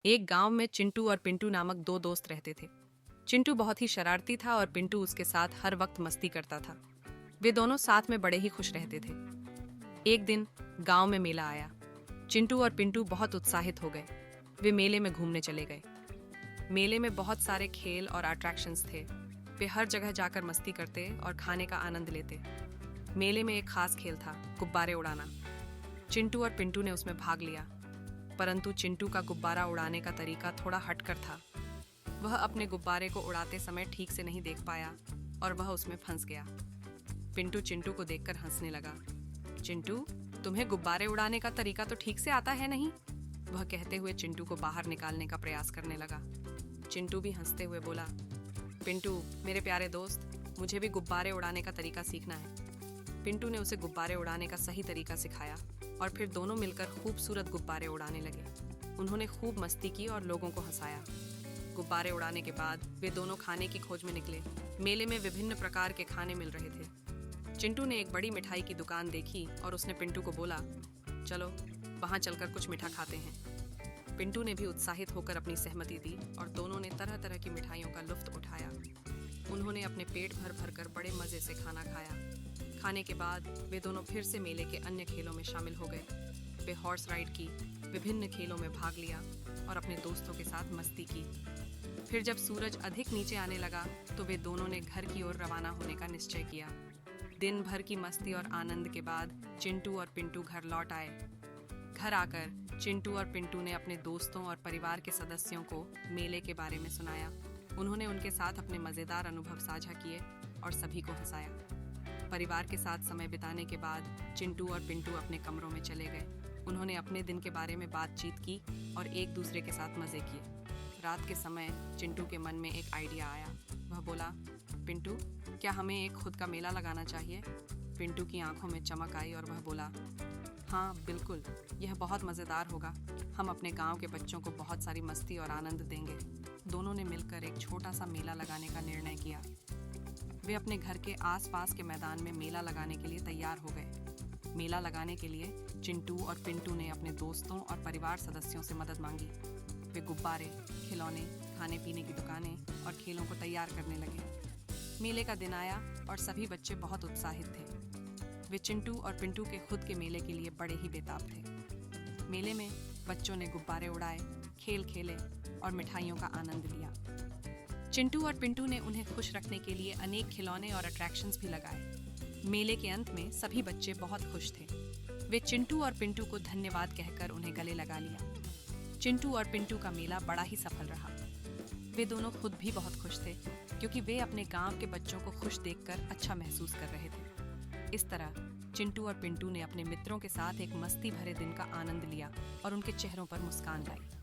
एक गांव में चिंटू और पिंटू नामक दो दोस्त रहते थे। चिंटू बहुत ही शरारती था और पिंटू उसके साथ हर वक्त मस्ती करता था। वे दोनों साथ में बड़े ही खुश रहते थे। एक दिन गांव में मेला आया। चिंटू और पिंटू बहुत उत्साहित हो गए। वे मेले में घूमने चले गए। मेले में बहुत सारे खेल और अट्रैक्शंस थे। वे हर जगह जाकर मस्ती करते और खाने का आनंद लेते। मेले में एक खास खेल था, गुब्बारे उड़ाना। चिंटू और पिंटू ने उसमें भाग लिया, परंतु चिंटू का गुब्बारा उड़ाने का तरीका थोड़ा हटकर था। वह अपने गुब्बारे को उड़ाते समय ठीक से नहीं देख पाया और वह उसमें फंस गया। पिंटू चिंटू को देखकर हंसने लगा। चिंटू, तुम्हें गुब्बारे उड़ाने का तरीका तो ठीक से आता है नहीं? वह कहते हुए चिंटू को बाहर निकालने का प्रयास करने लगा। चिंटू भी हंसते हुए बोला, पिंटू मेरे प्यारे दोस्त, मुझे भी गुब्बारे उड़ाने का तरीका सीखना है। पिंटू ने उसे गुब्बारे उड़ाने का सही तरीका सिखाया और फिर दोनों मिलकर खूबसूरत गुब्बारे उड़ाने लगे। उन्होंने खूब मस्ती की और लोगों को हंसाया। गुब्बारे उड़ाने के बाद वे दोनों खाने की खोज में निकले। मेले में विभिन्न प्रकार के खाने मिल रहे थे। चिंटू ने एक बड़ी मिठाई की दुकान देखी और उसने पिंटू को बोला, चलो वहां चलकर कुछ मीठा खाते हैं। पिंटू ने भी उत्साहित होकर अपनी सहमति दी और दोनों ने तरह तरह की मिठाइयों का लुत्फ उठाया। उन्होंने अपने पेट भर भर कर बड़े मजे से खाना खाया। खाने के बाद वे दोनों फिर से मेले के अन्य खेलों में शामिल हो गए। वे हॉर्स राइड की, विभिन्न खेलों में भाग लिया और अपने दोस्तों के साथ मस्ती की। फिर जब सूरज अधिक नीचे आने लगा तो वे दोनों ने घर की ओर रवाना होने का निश्चय किया। दिन भर की मस्ती और आनंद के बाद चिंटू और पिंटू घर लौट आए। घर आकर चिंटू और पिंटू ने अपने दोस्तों और परिवार के सदस्यों को मेले के बारे में सुनाया। उन्होंने उनके साथ अपने मजेदार अनुभव साझा किए और सभी को हंसाया। परिवार के साथ समय बिताने के बाद चिंटू और पिंटू अपने कमरों में चले गए। उन्होंने अपने दिन के बारे में बातचीत की और एक दूसरे के साथ मजे किए। रात के समय चिंटू के मन में एक आइडिया आया। वह बोला, पिंटू, क्या हमें एक खुद का मेला लगाना चाहिए? पिंटू की आंखों में चमक आई और वह बोला, हाँ बिल्कुल, यह बहुत मज़ेदार होगा। हम अपने गांव के बच्चों को बहुत सारी मस्ती और आनंद देंगे। दोनों ने मिलकर एक छोटा सा मेला लगाने का निर्णय किया। वे अपने घर के आसपास के मैदान में मेला लगाने के लिए तैयार हो गए। मेला लगाने के लिए चिंटू और पिंटू ने अपने दोस्तों और परिवार सदस्यों से मदद मांगी। वे गुब्बारे, खिलौने, खाने पीने की दुकानें और खेलों को तैयार करने लगे। मेले का दिन आया और सभी बच्चे बहुत उत्साहित थे। वे चिंटू और पिंटू के खुद के मेले के लिए बड़े ही बेताब थे। मेले में बच्चों ने गुब्बारे उड़ाए, खेल खेले और मिठाइयों का आनंद लिया। चिंटू और पिंटू ने उन्हें खुश रखने के लिए अनेक खिलौने और अट्रैक्शंस भी लगाए। मेले के अंत में सभी बच्चे बहुत खुश थे। वे चिंटू और पिंटू को धन्यवाद कहकर उन्हें गले लगा लिया। चिंटू और पिंटू का मेला बड़ा ही सफल रहा। वे दोनों खुद भी बहुत खुश थे क्योंकि वे अपने गांव के बच्चों को खुश देखकर अच्छा महसूस कर रहे थे। इस तरह चिंटू और पिंटू ने अपने मित्रों के साथ एक मस्ती भरे दिन का आनंद लिया और उनके चेहरों पर मुस्कान लाई।